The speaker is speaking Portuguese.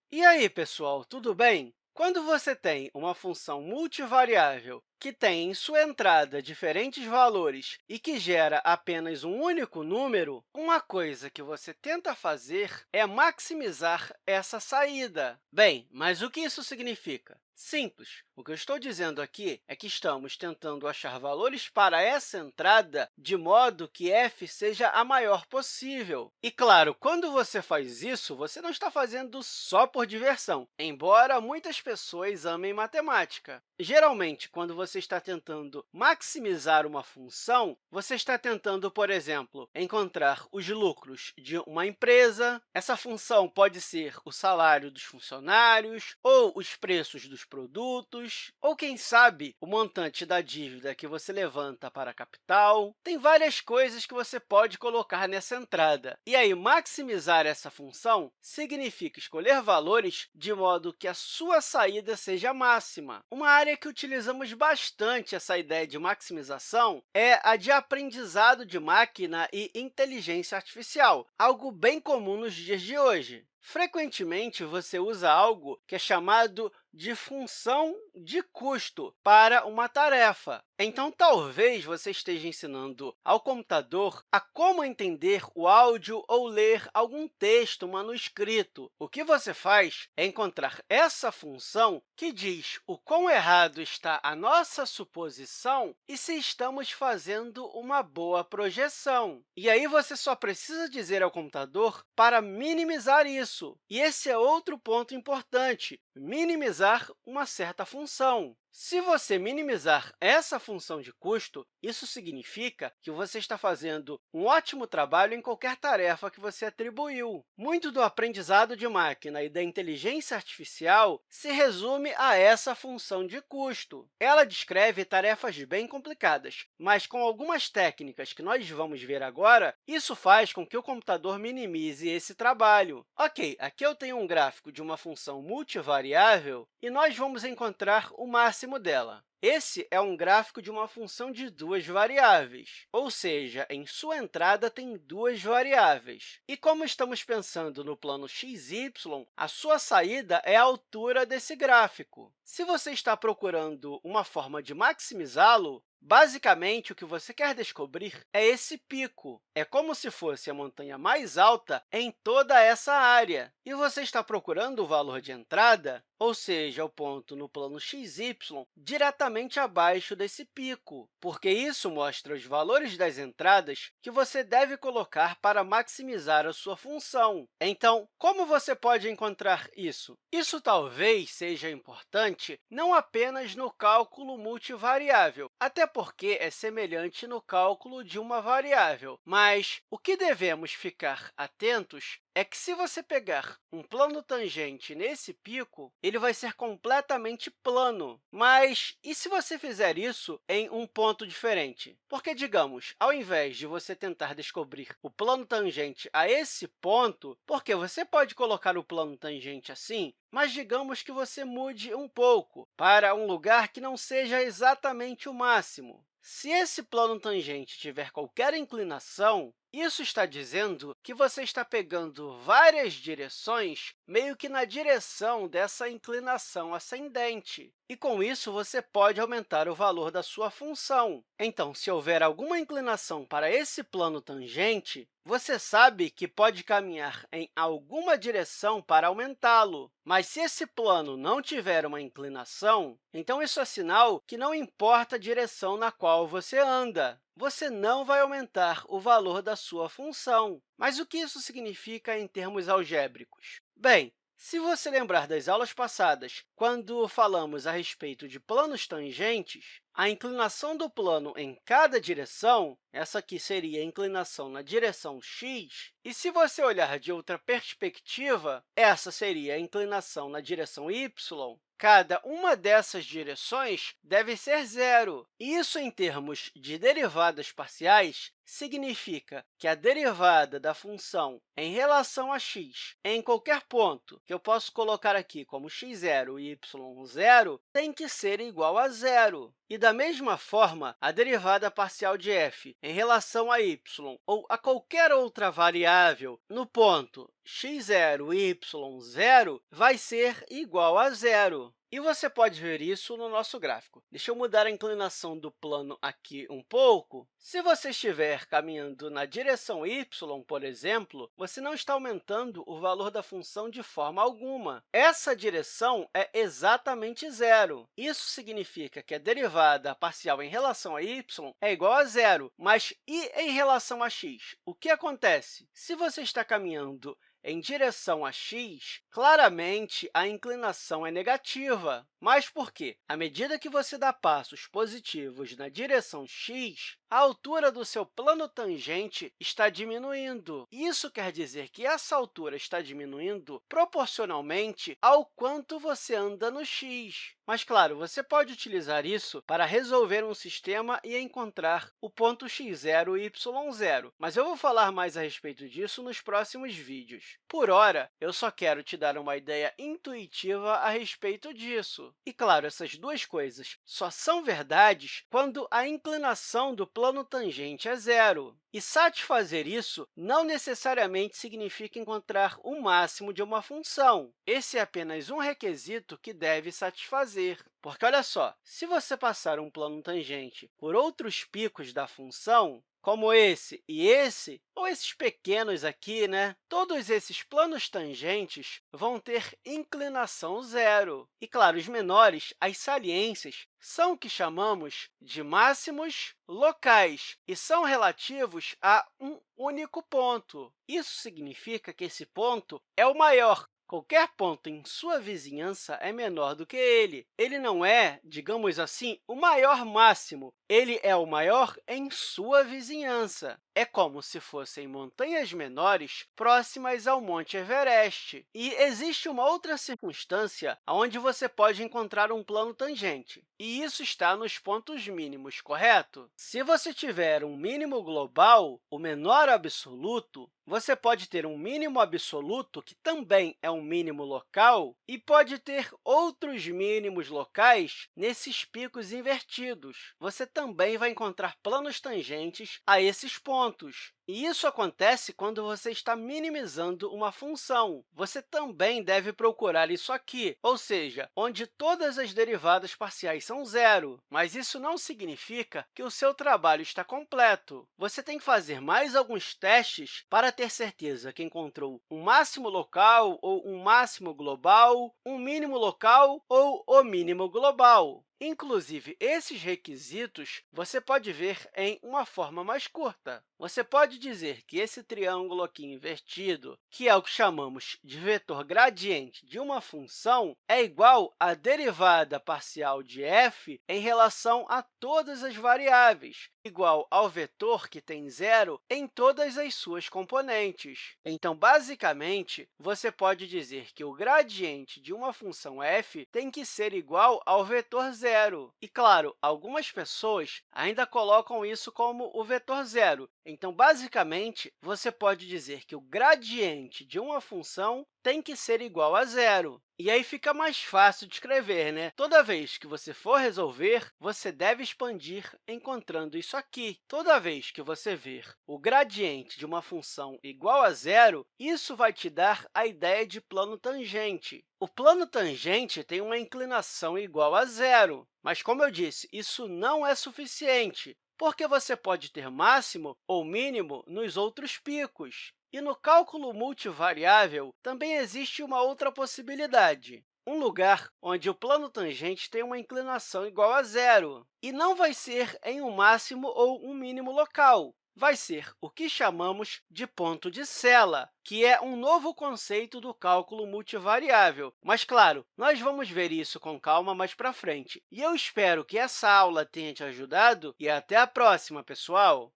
E aí, pessoal, tudo bem? Quando você tem uma função multivariável que tem em sua entrada diferentes valores e que gera apenas um único número, uma coisa que você tenta fazer é maximizar essa saída. Bem, mas o que isso significa? Simples. O que eu estou dizendo aqui é que estamos tentando achar valores para essa entrada de modo que f seja a maior possível. E, claro, quando você faz isso, você não está fazendo só por diversão, embora muitas pessoas amem matemática. Geralmente, quando você está tentando maximizar uma função, você está tentando, por exemplo, encontrar os lucros de uma empresa. Essa função pode ser o salário dos funcionários, ou os preços dos produtos, ou, quem sabe, o montante da dívida que você levanta para a capital. Tem várias coisas que você pode colocar nessa entrada. E aí, maximizar essa função significa escolher valores de modo que a sua saída seja máxima. Uma área que utilizamos bastante essa ideia de maximização é a de aprendizado de máquina e inteligência artificial, algo bem comum nos dias de hoje. Frequentemente, você usa algo que é chamado de função de custo para uma tarefa. Então, talvez você esteja ensinando ao computador a como entender o áudio ou ler algum texto manuscrito. O que você faz é encontrar essa função que diz o quão errado está a nossa suposição e se estamos fazendo uma boa projeção. E aí você só precisa dizer ao computador para minimizar isso. E esse é outro ponto importante: minimizar uma certa função. Se você minimizar essa função de custo, isso significa que você está fazendo um ótimo trabalho em qualquer tarefa que você atribuiu. Muito do aprendizado de máquina e da inteligência artificial se resume a essa função de custo. Ela descreve tarefas bem complicadas, mas com algumas técnicas que nós vamos ver agora, isso faz com que o computador minimize esse trabalho. Ok, aqui eu tenho um gráfico de uma função multivariável e nós vamos encontrar o máximo dela. Esse é um gráfico de uma função de duas variáveis, ou seja, em sua entrada tem duas variáveis. E como estamos pensando no plano x, y, a sua saída é a altura desse gráfico. Se você está procurando uma forma de maximizá-lo, basicamente, o que você quer descobrir é esse pico. É como se fosse a montanha mais alta em toda essa área. E você está procurando o valor de entrada, ou seja, o ponto no plano xy, diretamente abaixo desse pico, porque isso mostra os valores das entradas que você deve colocar para maximizar a sua função. Então, como você pode encontrar isso? Isso talvez seja importante não apenas no cálculo multivariável, até porque é semelhante no cálculo de uma variável, mas o que devemos ficar atentos é que, se você pegar um plano tangente nesse pico, ele vai ser completamente plano. Mas e se você fizer isso em um ponto diferente? Porque, digamos, ao invés de você tentar descobrir o plano tangente a esse ponto, porque você pode colocar o plano tangente assim, mas digamos que você mude um pouco para um lugar que não seja exatamente o máximo. Se esse plano tangente tiver qualquer inclinação, isso está dizendo que você está pegando várias direções meio que na direção dessa inclinação ascendente. E, com isso, você pode aumentar o valor da sua função. Então, se houver alguma inclinação para esse plano tangente, você sabe que pode caminhar em alguma direção para aumentá-lo. Mas, se esse plano não tiver uma inclinação, então isso é sinal que não importa a direção na qual você anda, você não vai aumentar o valor da sua função. Mas o que isso significa em termos algébricos? Bem, se você lembrar das aulas passadas, quando falamos a respeito de planos tangentes, a inclinação do plano em cada direção, essa aqui seria a inclinação na direção x, e se você olhar de outra perspectiva, essa seria a inclinação na direção y. Cada uma dessas direções deve ser zero. Isso, em termos de derivadas parciais, significa que a derivada da função em relação a x em qualquer ponto, que eu posso colocar aqui como x0 e y0, tem que ser igual a zero. E, da mesma forma, a derivada parcial de f em relação a y ou a qualquer outra variável no ponto x0, y0 vai ser igual a zero. E você pode ver isso no nosso gráfico. Deixa eu mudar a inclinação do plano aqui um pouco. Se você estiver caminhando na direção y, por exemplo, você não está aumentando o valor da função de forma alguma. Essa direção é exatamente zero. Isso significa que a derivada parcial em relação a y é igual a zero. Mas e em relação a x? O que acontece? Se você está caminhando em direção a x, claramente a inclinação é negativa. Mas por quê? À medida que você dá passos positivos na direção x, a altura do seu plano tangente está diminuindo. Isso quer dizer que essa altura está diminuindo proporcionalmente ao quanto você anda no x. Mas, claro, você pode utilizar isso para resolver um sistema e encontrar o ponto x0 e y0, mas eu vou falar mais a respeito disso nos próximos vídeos. Por hora, eu só quero te dar uma ideia intuitiva a respeito disso. E, claro, essas duas coisas só são verdades quando a inclinação do plano tangente é zero. E satisfazer isso não necessariamente significa encontrar o máximo de uma função. Esse é apenas um requisito que deve satisfazer. Porque, olha só, se você passar um plano tangente por outros picos da função, como esse e esse, ou esses pequenos aqui, todos esses planos tangentes vão ter inclinação zero. E, claro, os menores, as saliências, são o que chamamos de máximos locais e são relativos a um único ponto. Isso significa que esse ponto é o maior. Qualquer ponto em sua vizinhança é menor do que ele. Ele não é, digamos assim, o maior máximo. Ele é o maior em sua vizinhança. É como se fossem montanhas menores próximas ao Monte Everest. E existe uma outra circunstância onde você pode encontrar um plano tangente, e isso está nos pontos mínimos, correto? Se você tiver um mínimo global, o menor absoluto, você pode ter um mínimo absoluto, que também é um mínimo local, e pode ter outros mínimos locais nesses picos invertidos. Você também vai encontrar planos tangentes a esses pontos. E isso acontece quando você está minimizando uma função. Você também deve procurar isso aqui, ou seja, onde todas as derivadas parciais são zero. Mas isso não significa que o seu trabalho está completo. Você tem que fazer mais alguns testes para ter certeza que encontrou um máximo local ou um máximo global, um mínimo local ou o mínimo global. Inclusive, esses requisitos você pode ver em uma forma mais curta. Você pode dizer que esse triângulo aqui invertido, que é o que chamamos de vetor gradiente de uma função, é igual à derivada parcial de f em relação a todas as variáveis, igual ao vetor que tem zero em todas as suas componentes. Então, basicamente, você pode dizer que o gradiente de uma função f tem que ser igual ao vetor zero. E, claro, algumas pessoas ainda colocam isso como o vetor zero. Então, basicamente, você pode dizer que o gradiente de uma função tem que ser igual a zero. E aí fica mais fácil de escrever, Toda vez que você for resolver, você deve expandir encontrando isso aqui. Toda vez que você ver o gradiente de uma função igual a zero, isso vai te dar a ideia de plano tangente. O plano tangente tem uma inclinação igual a zero, mas, como eu disse, isso não é suficiente, porque você pode ter máximo ou mínimo nos outros picos. E no cálculo multivariável, também existe uma outra possibilidade, um lugar onde o plano tangente tem uma inclinação igual a zero, e não vai ser em um máximo ou um mínimo local. Vai ser o que chamamos de ponto de Sella, que é um novo conceito do cálculo multivariável. Mas, claro, nós vamos ver isso com calma mais para frente. E eu espero que essa aula tenha te ajudado e até a próxima, pessoal!